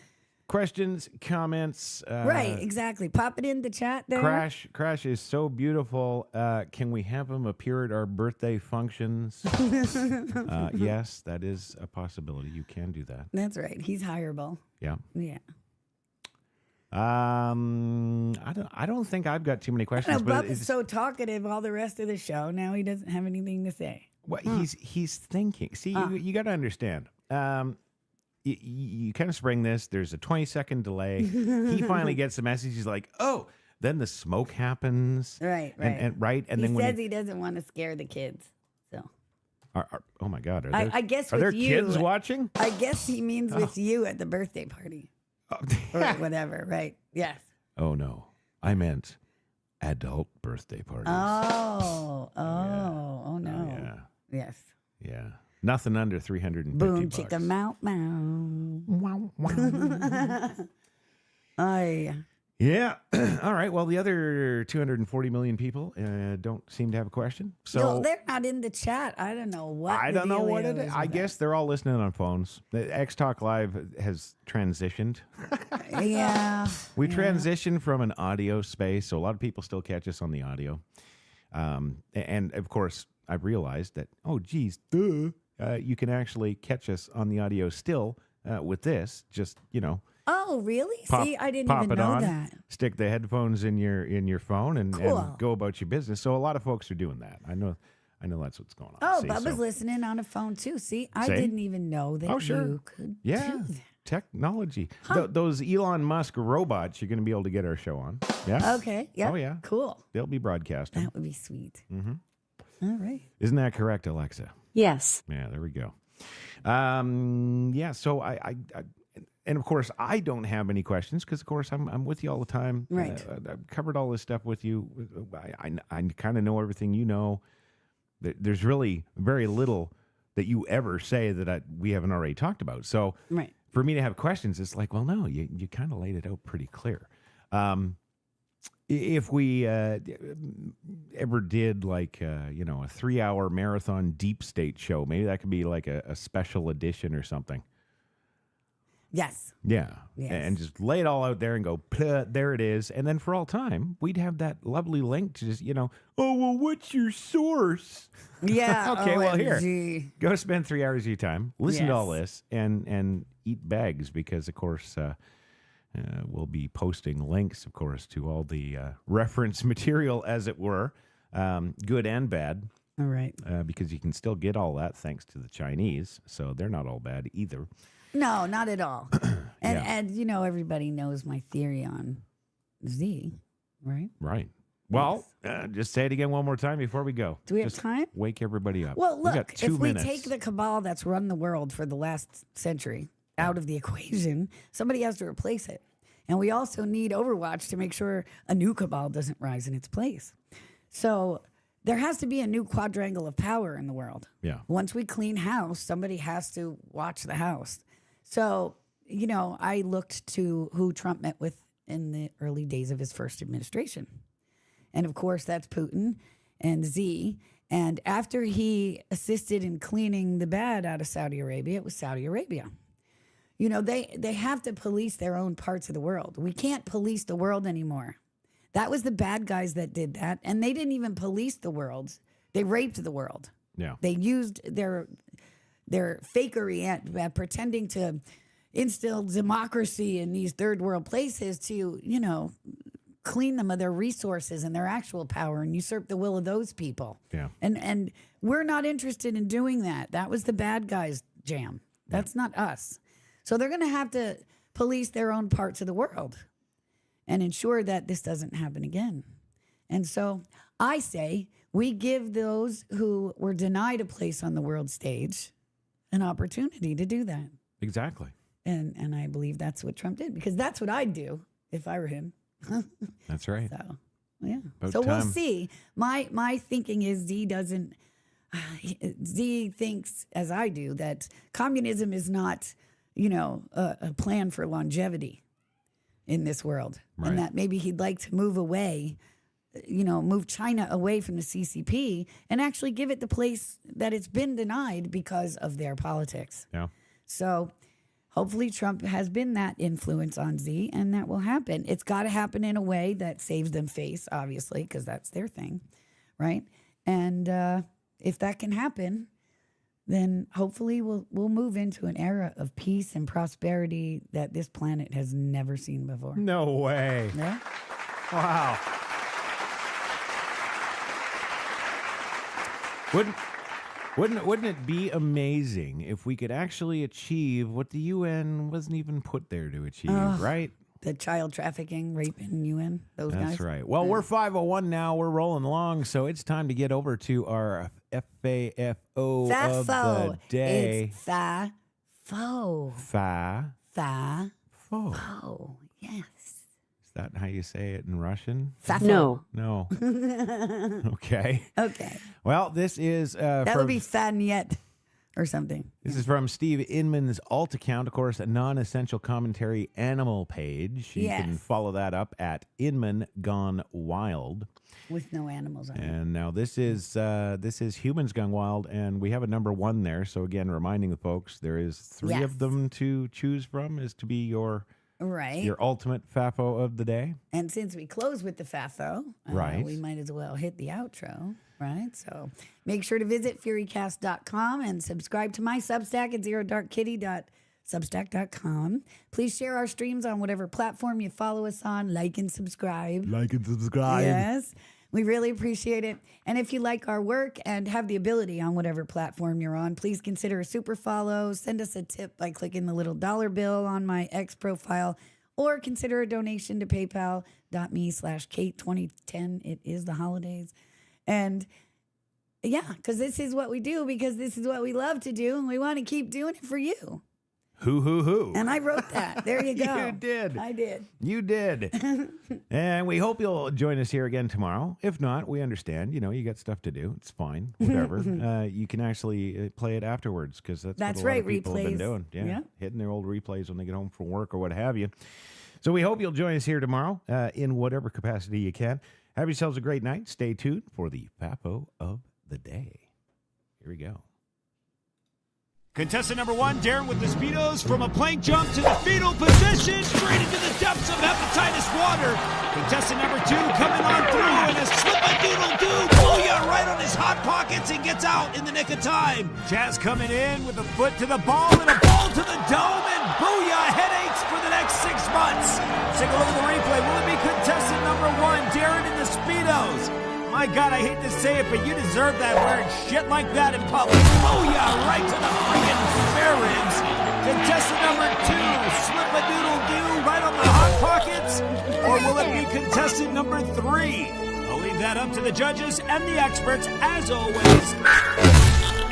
Questions, comments. right, exactly. Pop it in the chat there. Crash is so beautiful. Can we have him appear at our birthday functions? Yes, that is a possibility. You can do that. That's right. He's hireable. Yeah. Yeah. I don't think I've got too many questions. Bub is so talkative all the rest of the show. Now he doesn't have anything to say. Well, he's thinking. See, you got to understand. You kind of spring this. There's a 20-second delay. He finally gets the message. He's like, oh. Then the smoke happens. Right. And he then says he doesn't want to scare the kids. So. Oh my God! I guess are there with you, kids watching? I guess he means with you at the birthday party or whatever. Right? Yes. Oh no, I meant adult birthday parties. Oh no. Yeah. Yes. Yeah. Nothing under $350. Boom, chicka, mout, mout. Wow, wow. Yeah. All right. Well, the other 240 million people don't seem to have a question. So no, they're not in the chat. I don't know what. I don't know what it is. I guess they're all listening on phones. The XtalkLIVE has transitioned. Yeah. We transitioned from an audio space, so a lot of people still catch us on the audio. And of course, I've realized that, oh, geez, you can actually catch us on the audio still with this. Just, Oh, really? See, I didn't pop even it know on, that. Stick the headphones in your phone and go about your business. So a lot of folks are doing that. I know that's what's going on. Oh, Bubba's listening on a phone too. See, I didn't even know that you could do that. Technology. Those Elon Musk robots, you're going to be able to get our show on. Yeah. Okay. Yeah. Oh, yeah. Cool. They'll be broadcasting. That would be sweet. Mm-hmm. All right. Isn't that correct, Alexa? Yes. Yeah, there we go. Yeah, so I and of course I don't have any questions because of course I'm with you all the time. Right. I've covered all this stuff with you. I kind of know everything you know. There's really very little that you ever say that we haven't already talked about. So right. For me to have questions, it's like, well, no, you kind of laid it out pretty clear. If we ever did like a 3-hour marathon deep state show, maybe that could be like a special edition or something. Yes. Yeah. Yes. And just lay it all out there and go, there it is. And then for all time, we'd have that lovely link to just, oh, well, what's your source? Yeah. Okay, well, here. OMG. Go spend 3 hours of your time, listen to all this, and eat bags because, of course, we'll be posting links, of course, to all the reference material, as it were, good and bad. All right. Because you can still get all that thanks to the Chinese, so they're not all bad either. No, not at all. And everybody knows my theory on Z, right? Right. Well, just say it again one more time before we go. Do we have time? Wake everybody up. Well, look, got 2 minutes. We take the cabal that's run the world for the last century out of the equation, somebody has to replace it. And we also need Overwatch to make sure a new cabal doesn't rise in its place. So there has to be a new quadrangle of power in the world. Yeah. Once we clean house, somebody has to watch the house. So, I looked to who Trump met with in the early days of his first administration. And of course, that's Putin and Xi. And after he assisted in cleaning the bad out of Saudi Arabia, it was Saudi Arabia. They have to police their own parts of the world. We can't police the world anymore. That was the bad guys that did that. And they didn't even police the world. They raped the world. Yeah. They used their fakery at pretending to instill democracy in these third world places to, clean them of their resources and their actual power and usurp the will of those people. Yeah. And we're not interested in doing that. That was the bad guys' jam. That's not us. So they're going to have to police their own parts of the world and ensure that this doesn't happen again. And so I say we give those who were denied a place on the world stage an opportunity to do that. Exactly. And I believe that's what Trump did, because that's what I'd do if I were him. That's right. So, yeah. About so time. we'll see. My thinking is Z thinks, as I do, that communism is not, a plan for longevity in this world. Right. And that maybe he'd like to move away, move China away from the CCP and actually give it the place that it's been denied because of their politics. Yeah. So hopefully Trump has been that influence on Z, and that will happen. It's got to happen in a way that saves them face, obviously, because that's their thing, right? And if that can happen, then hopefully we'll move into an era of peace and prosperity that this planet has never seen before. No way. Yeah? Wow. Wouldn't it be amazing if we could actually achieve what the UN wasn't even put there to achieve, right? The child trafficking, rape in UN, those guys. That's right. Well, we're 5:01 now. We're rolling along, so it's time to get over to our FAFO of the day. It's FAFO. FAFO. Oh, yes. Is that how you say it in Russian? FAFO. No. Okay. Okay. Well, this is That would be Fagnet or something. This is from Steve Inman's alt account, of course, a non-essential commentary animal page. You can follow that up at Inman Gone Wild. With no animals on it. And now this is Humans Gone Wild, and we have a number 1 there. So again, reminding the folks, there is 3 of them to choose from, is to be your ultimate FAFO of the day. And since we close with the FAFO, we might as well hit the outro, right? So make sure to visit Furycast.com and subscribe to my Substack at zerodarkkitty.substack.com. Please share our streams on whatever platform you follow us on. Like and subscribe. Yes. We really appreciate it. And if you like our work and have the ability on whatever platform you're on, please consider a super follow. Send us a tip by clicking the little dollar bill on my X profile, or consider a donation to paypal.me/Kate2010. It is the holidays. And yeah, because this is what we do, because this is what we love to do, and we want to keep doing it for you. Who. And I wrote that. There you go. You did. I did. You did. And we hope you'll join us here again tomorrow. If not, we understand. You got stuff to do. It's fine. Whatever. You can actually play it afterwards, because that's what a lot of people have been doing. Yeah. Hitting their old replays when they get home from work or what have you. So we hope you'll join us here tomorrow in whatever capacity you can. Have yourselves a great night. Stay tuned for the FAFO of the day. Here we go. Contestant number 1, Darren with the Speedos, from a plank jump to the fetal position, straight into the depths of hepatitis water. Contestant number 2 coming on through, and a slip-a-doodle-doo, booyah, right on his hot pockets, and gets out in the nick of time. Jazz coming in with a foot to the ball and a ball to the dome, and booyah, headaches for the next 6 months. Take a look at the replay. Will it be contestant number 1, Darren in the Speedos? My God, I hate to say it, but you deserve that, wearing shit like that in public. Booyah, right to the friggin' spare ribs. Contestant number 2, slip-a-doodle-doo, right on the hot pockets. Or will it be contestant number 3? I'll leave that up to the judges and the experts, as always,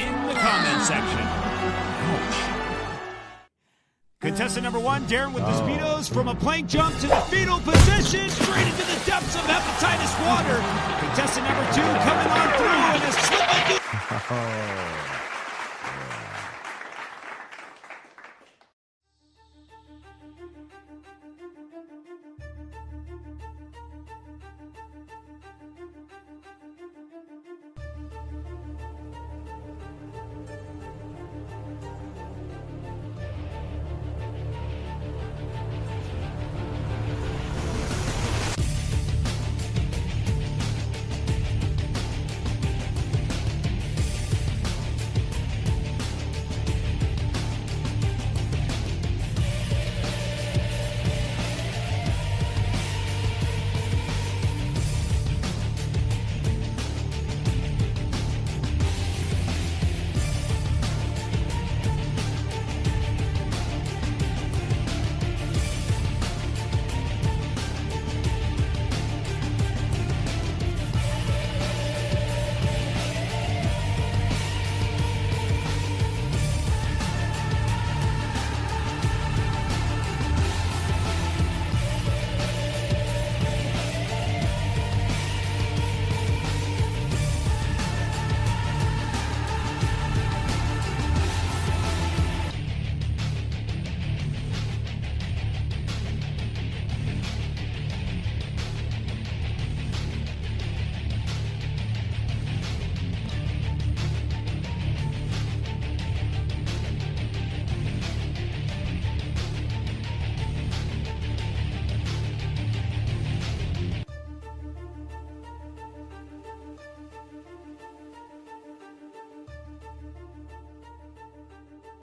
in the comment section. Contestant number 1, Darren with the Speedos, from a plank jump to the fetal position, straight into the depths of hepatitis water. Contestant number 2 coming on through, and a slip-a-doodle.